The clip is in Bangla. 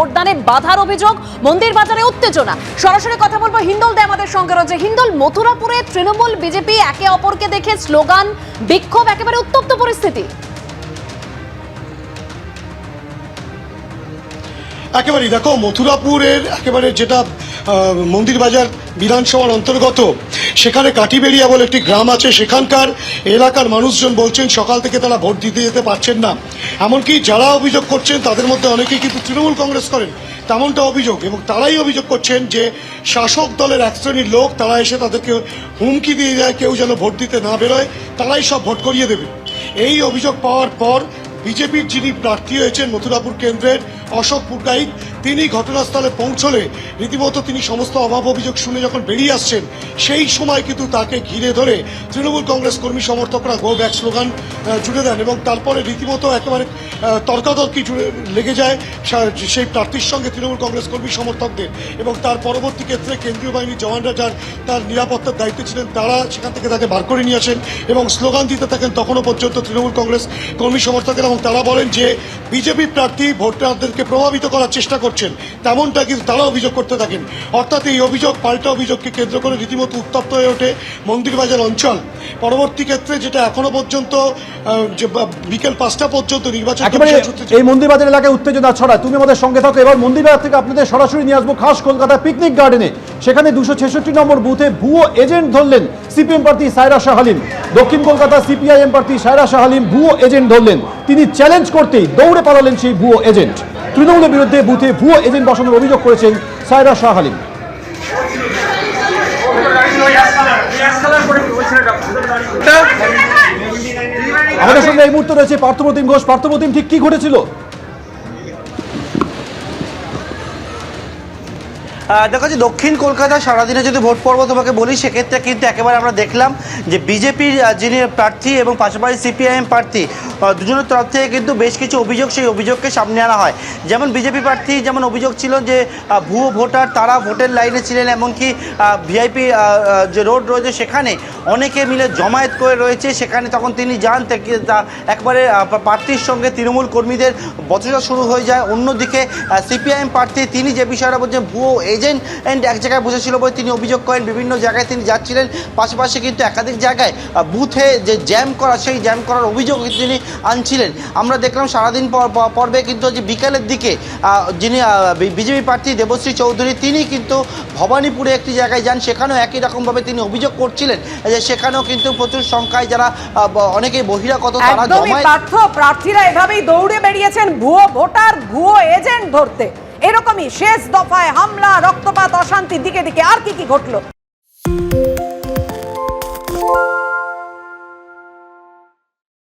ভোটদানে বাধার অভিযোগ, মন্দির বাজারে উত্তেজনা। সরাসরি কথা বলবো হিন্দল দে আমাদের সঙ্গে রয়েছে। হিন্দল, মথুরাপুরে তৃণমূল বিজেপি একে অপরকে দেখে স্লোগান, বিক্ষোভ, একেবারে উত্তপ্ত পরিস্থিতি। একেবারেই দেখো, মথুরাপুরের একেবারে যেটা মন্দির বাজার বিধানসভার অন্তর্গত, সেখানে কাটিবেড়িয়া বলে একটি গ্রাম আছে। সেখানকার এলাকার মানুষজন বলছেন সকাল থেকে তারা ভোট দিতে যেতে পারছেন না। এমনকি যারা অভিযোগ করছেন তাদের মধ্যে অনেকেই কিন্তু তৃণমূল কংগ্রেস করেন, তেমনটা অভিযোগ। এবং তারাই অভিযোগ করছেন যে শাসক দলের এক শ্রেণীর লোক তারা এসে তাদেরকে হুমকি দিয়ে যায়, কেউ যেন ভোট দিতে না বেরোয়, তারাই সব ভোট করিয়ে দেবে। এই অভিযোগ পাওয়ার পর বিজেপির যিনি প্রার্থী হয়েছেন মথুরাপুর কেন্দ্রের অশোক পুরকাইত, তিনি ঘটনাস্থলে পৌঁছলে রীতিমতো তিনি সমস্ত অভাব অভিযোগ শুনে যখন বেরিয়ে আসছেন, সেই সময় কিন্তু তাকে ঘিরে ধরে তৃণমূল কংগ্রেস কর্মী সমর্থকরা গো ব্যাক স্লোগান জুড়ে দেন। এবং তারপরে রীতিমতো একেবারে তর্কাতর্কি লেগে যায় সেই প্রার্থীর সঙ্গে তৃণমূল কংগ্রেস কর্মী সমর্থকদের। এবং তার পরবর্তী ক্ষেত্রে কেন্দ্রীয় বাহিনীর জওয়ানরা তার নিরাপত্তার দায়িত্বে ছিলেন, তারা সেখান থেকে তাকে বার করে নিয়ে আসেন এবং স্লোগান দিতে থাকেন তখনও পর্যন্ত তৃণমূল কংগ্রেস কর্মী সমর্থকেরা। এবং তারা বলেন যে বিজেপি প্রার্থী ভোটারদেরকে প্রভাবিত করার চেষ্টা করছেন, তেমনটা কিন্তু তারা অভিযোগ করতে থাকেন। অর্থাৎ এই অভিযোগ পাল্টা অভিযোগকে কেন্দ্র করে রীতিমতো উত্তপ্ত হয়ে ওঠে মন্দিরবাজার অঞ্চল। পরবর্তী ক্ষেত্রে যেটা এখনো পর্যন্ত বিকেল 5টা পর্যন্ত নির্বাচন, এই মন্দিরবাজার এলাকায় উত্তেজনা ছড়ায়। তুমি আমাদের সঙ্গে থাকো। এবার মন্দিরবাজার থেকে আপনাদের সরাসরি নিয়ে আসবো খাস কলকাতা পিকনিক গার্ডেনে। সেখানে 266 নম্বর বুথে ভুয়ো এজেন্ট ধরলেন সিপিএম প্রার্থী সায়রা শাহ হালিম। দক্ষিণ কলকাতা সিপিআইএম প্রার্থী সায়রা শাহ হালিম ভুয়ো এজেন্ট ধরলেন। তিনি চ্যালেঞ্জ করতেই দৌড়ে পালালেন সেই ভুয়ো এজেন্ট। তৃণমূলের বিরুদ্ধে বুথে ভুয়ো এজেন্ট বসানোর অভিযোগ করেছেন সায়রা শাহ হালিম। আমাদের সঙ্গে এই মুহূর্তে রয়েছে পার্থপ্রতিম ঘোষ। পার্থপ্রতিম, ঠিক কি ঘটেছিল? দেখো যে দক্ষিণ কলকাতা সারাদিনে যদি ভোট পর্ব তোমাকে বলি, সেক্ষেত্রে কিন্তু একেবারে আমরা দেখলাম যে বিজেপির যিনি প্রার্থী এবং পাশাপাশি সিপিআইএম প্রার্থী দুজনের তরফ থেকে কিন্তু বেশ কিছু অভিযোগ, সেই অভিযোগকে সামনে আনা হয়। যেমন বিজেপি প্রার্থী যেমন অভিযোগ ছিল যে ভুয়ো ভোটার তারা ভোটের লাইনে ছিলেন, এমনকি ভিআইপি যে রোড রয়েছে সেখানে অনেকে মিলে জমায়েত করে রয়েছে। সেখানে তখন তিনি যান, একবারে প্রার্থীর সঙ্গে তৃণমূল কর্মীদের বচসা শুরু হয়ে যায়। অন্যদিকে সিপিআইএম প্রার্থী তিনি যে বিষয়টা বলছেন ভুয়ো এজেন্ট এক জায়গায় বসেছিল বলে তিনি অভিযোগ করেন, বিভিন্ন জায়গায় তিনি যাচ্ছিলেন। পাশাপাশি কিন্তু একাধিক জায়গায় বুথে যে জ্যাম করা, সেই জ্যাম করার অভিযোগ তিনি আনছিলেন। আমরা দেখলাম সারাদিন পর্বে কিন্তু যে বিকালের দিকে যিনি বিজেপি প্রার্থী দেবশ্রী চৌধুরী, তিনি কিন্তু ভবানীপুরে একটি জায়গায় যান। সেখানেও একই রকমভাবে তিনি অভিযোগ করছিলেন যে সেখানেও কিন্তু প্রচুর সংখ্যায় যারা অনেকেই বহিরাগত তারা জমায়েত। প্রার্থীরা এভাবেই দৌড়ে বেরিয়েছেন ভুয়ো ভোটার, ভুয়ো এজেন্ট ধরতে। এরকমই শেষ দফায় হামলা, রক্তপাত, অশান্তি, দিকে দিকে আর কি কি ঘটলো?